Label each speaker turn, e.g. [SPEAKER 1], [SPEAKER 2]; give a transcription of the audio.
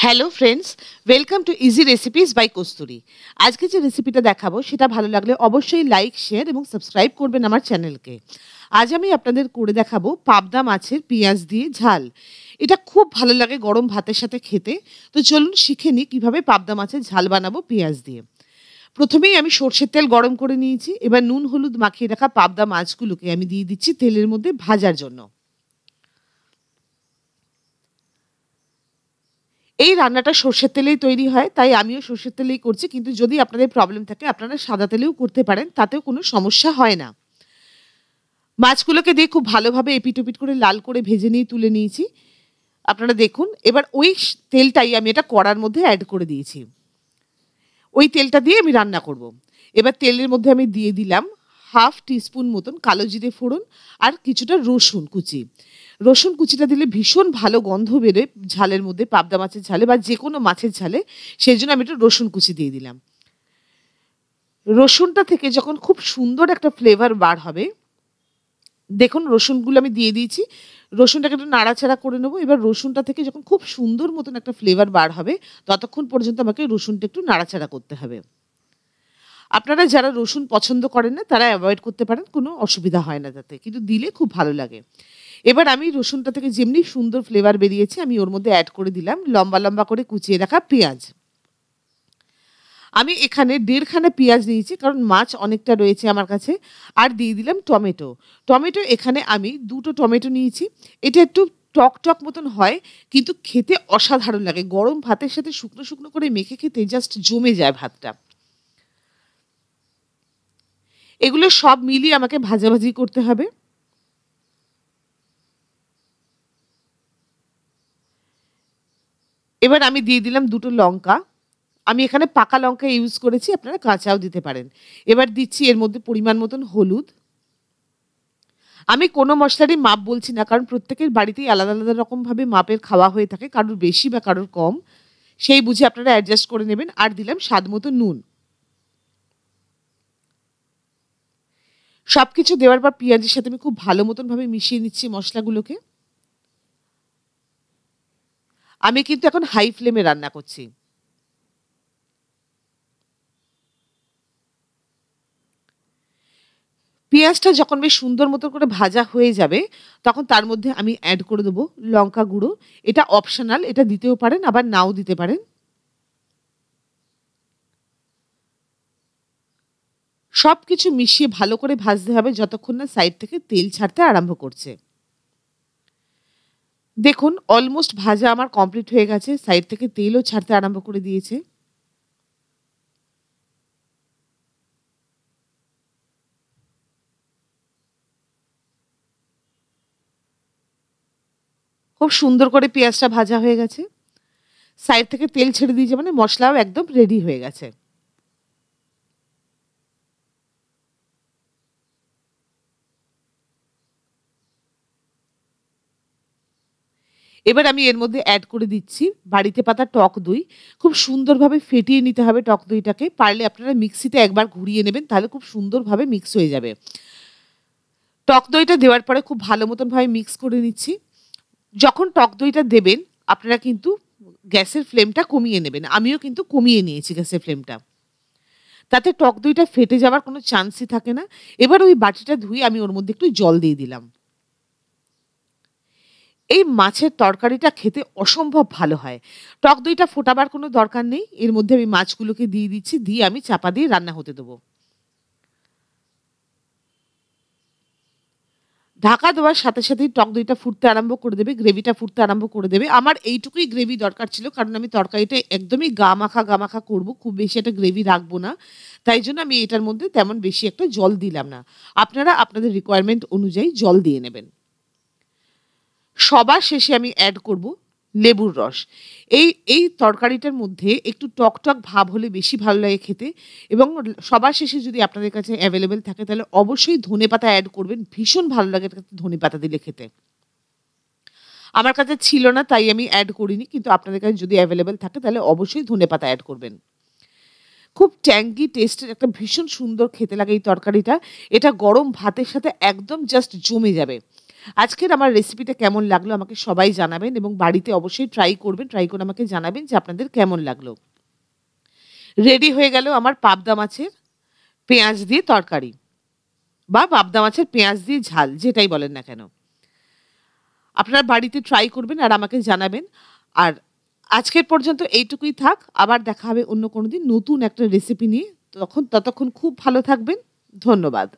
[SPEAKER 1] Hello friends, welcome to easy recipes by Kasturi. আজকে যে রেসিপিটা দেখাবো সেটা ভালো লাগলে অবশ্যই লাইক, শেয়ার এবং সাবস্ক্রাইব করবেন আমার চ্যানেলকে। আজ আমি আপনাদের করে দেখাবো পাবদা মাছের পেঁয়াজ দিয়ে ঝাল। এটা খুব ভালো লাগে গরম ভাতের সাথে খেতে। তো চলুন শিখে নিই কীভাবে পাবদা মাছের ঝাল বানাবো পেঁয়াজ দিয়ে। প্রথমেই আমি সর্ষের তেল গরম করে নিয়েছি। এবার নুন হলুদ মাখিয়ে রাখা পাবদা মাছগুলোকে আমি দিয়ে দিচ্ছি তেলের মধ্যে ভাজার জন্য। এই রান্নাটা সর্ষের তেলেই তৈরি হয়, তাই আমিও সর্ষের তেলেই করছি। কিন্তু যদি আপনাদের প্রবলেম থাকে আপনারা সাদা তেলেও করতে পারেন, তাতেও কোনো সমস্যা হয় না। মাছগুলোকে দিয়ে খুব ভালোভাবে এপিট ওপিট করে লাল করে ভেজে নিয়ে তুলে নিয়েছি। আপনারা দেখুন, এবার ওই তেলটাই আমি এটা কড়ার মধ্যে অ্যাড করে দিয়েছি। ওই তেলটা দিয়ে আমি রান্না করব। এবার তেলের মধ্যে আমি দিয়ে দিলাম হাফ টিস্পুন মতন কালো জিরে ফোড়ন আর কিছুটা রসুন কুচি। রসুন কুচিটা দিলে ভীষণ ভালো গন্ধ বেরোয় ঝালের মধ্যে, পাবদা মাছের ঝালে বা যে কোনো মাছের ঝালে। সেই জন্য আমি একটু রসুন কুচি দিয়ে দিলাম। রসুনটা থেকে যখন খুব সুন্দর একটা ফ্লেভার বার হবে, দেখুন রসুনগুলো আমি দিয়ে দিয়েছি। রসুনটাকে একটু নাড়াচাড়া করে নেবো। এবার রসুনটা থেকে যখন খুব সুন্দর মতন একটা ফ্লেভার বার হবে, ততক্ষণ পর্যন্ত আমাকে রসুনটা একটু নাড়াচাড়া করতে হবে। আপনারা যারা রসুন পছন্দ করেন না তারা অ্যাভয়েড করতে পারেন, কোনো অসুবিধা হয় না তাতে, কিন্তু দিলে খুব ভালো লাগে। এবার আমি রসুনটা থেকে যেমনি সুন্দর ফ্লেভার বেরিয়েছে, আমি ওর মধ্যে অ্যাড করে দিলাম লম্বা লম্বা করে কুচিয়ে রাখা পেঁয়াজ। আমি এখানে 1.5 খানা পেঁয়াজ নিয়েছি, কারণ মাছ অনেকটা রয়েছে আমার কাছে। আর দিয়ে দিলাম টমেটো। টমেটো এখানে আমি 2টো টমেটো নিয়েছি। এটা একটু টক টক মতন হয়, কিন্তু খেতে অসাধারণ লাগে। গরম ভাতের সাথে শুকনো শুকনো করে মেখে খেতে জাস্ট জমে যায় ভাতটা। এগুলো সব মিলিয়ে আমাকে ভাজাভাজি করতে হবে। এবার আমি দিয়ে দিলাম 2টো লঙ্কা। আমি এখানে পাকা লঙ্কা ইউজ করেছি, আপনারা কাঁচাও দিতে পারেন। এবার দিচ্ছি এর মধ্যে পরিমাণ মতন হলুদ। আমি কোনো মশলারই মাপ বলছি না, কারণ প্রত্যেকের বাড়িতেই আলাদা আলাদা রকমভাবে মাপের খাওয়া হয়ে থাকে, কারোর বেশি বা কারোর কম। সেই বুঝে আপনারা অ্যাডজাস্ট করে নেবেন। আর দিলাম স্বাদ মতো নুন। সবকিছু দেওয়ার পর পেঁয়াজের সাথে আমি খুব ভালো মতনভাবে মিশিয়ে নিচ্ছি মশলাগুলোকে। আমি কিন্তু এখন হাই ফ্লেমে রান্না করছি। পেঁয়াজটা যখন বেশ সুন্দর মতো করে ভাজা হয়ে যাবে, তখন তার মধ্যে আমি অ্যাড করে দেবো লঙ্কা গুঁড়ো। এটা অপশনাল, এটা দিতেও পারেন আবার নাও দিতে পারেন। সবকিছু মিশিয়ে ভালো করে ভাজতে হবে যতক্ষণ না সাইড থেকে তেল ছাড়তে আরম্ভ করছে। দেখুন অলমোস্ট ভাজা আমার কমপ্লিট হয়ে গেছে, সাইড থেকে তেলও ছাড়তে আরম্ভ করে দিয়েছে। খুব সুন্দর করে পেঁয়াজটা ভাজা হয়ে গেছে। সাইড থেকে তেল ছেড়ে দিয়েছে মানে মশলাও একদম রেডি হয়ে গেছে। এবার আমি এর মধ্যে অ্যাড করে দিচ্ছি বাড়িতে পাতা টক দই। খুব সুন্দরভাবে ফেটিয়ে নিতে হবে টক দইটাকে। পারলে আপনারা মিক্সিতে একবার ঘুরিয়ে নেবেন, তাহলে খুব সুন্দরভাবে মিক্স হয়ে যাবে। টক দইটা দেওয়ার পরে খুব ভালো মতনভাবে মিক্স করে নিচ্ছি। যখন টক দইটা দেবেন, আপনারা কিন্তু গ্যাসের ফ্লেমটা কমিয়ে নেবেন। আমিও কিন্তু কমিয়ে নিয়েছি গ্যাসের ফ্লেমটা। তাতে টক দইটা ফেটে যাওয়ার কোনো চান্সই থাকে না। এবার ওই বাটিটা ধুয়ে আমি ওর মধ্যে একটু জল দিয়ে দিলাম। এই মাছের তরকারিটা খেতে অসম্ভব ভালো হয়। টক দইটা ফোটাবার কোনো দরকার নেই। এর মধ্যে আমি মাছগুলোকে দিয়ে দিচ্ছি, দিয়ে আমি চাপা দিয়ে রান্না হতে দেবো। ঢাকা দেওয়ার সাথে সাথেই টক দইটা ফুটতে আরম্ভ করে দেবে, গ্রেভিটা ফুটতে আরম্ভ করে দেবে। আমার এইটুকুই গ্রেভি দরকার ছিল, কারণ আমি তরকারিটা একদমই গা মাখা করব। খুব বেশি একটা গ্রেভি রাখবো না। তাই জন্য আমি এটার মধ্যে তেমন বেশি একটা জল দিলাম না। আপনারা আপনাদের রিকোয়ারমেন্ট অনুযায়ী জল দিয়ে নেবেন। সবার শেষে আমি অ্যাড করব লেবুর রস। এই এই তরকারিটার মধ্যে একটু টক টক ভাব হলে বেশি ভালো লাগে খেতে। এবং সবার শেষে যদি আপনাদের কাছে অ্যাভেলেবেল থাকে, তাহলে অবশ্যই ধনেপাতা অ্যাড করবেন। ভীষণ ভালো লাগে এটাতে ধনেপাতা দিলে খেতে। আমার কাছে ছিল না তাই আমি অ্যাড করিনি, কিন্তু আপনাদের কাছে যদি অ্যাভেলেবেল থাকে তাহলে অবশ্যই ধনেপাতা অ্যাড করবেন। খুব ট্যাঙ্গি টেস্টের একটা ভীষণ সুন্দর খেতে লাগে এই তরকারিটা। এটা গরম ভাতের সাথে একদম জাস্ট জমে যাবে। আজকের আমার রেসিপিটা কেমন লাগলো আমাকে সবাই জানাবেন এবং বাড়িতে অবশ্যই ট্রাই করবেন। ট্রাই করে আমাকে জানাবেন যে আপনাদের কেমন লাগলো। রেডি হয়ে গেল আমার পাবদা মাছের পেঁয়াজ দিয়ে তরকারি বা পাবদা মাছের পেঁয়াজ দিয়ে ঝাল, যেটাই বলেন না কেন। আপনারা বাড়িতে ট্রাই করবেন আর আমাকে জানাবেন। আর আজকের পর্যন্ত এইটুকুই থাক। আবার দেখা হবে অন্য কোনো দিন নতুন একটা রেসিপি নিয়ে। ততক্ষণ খুব ভালো থাকবেন। ধন্যবাদ।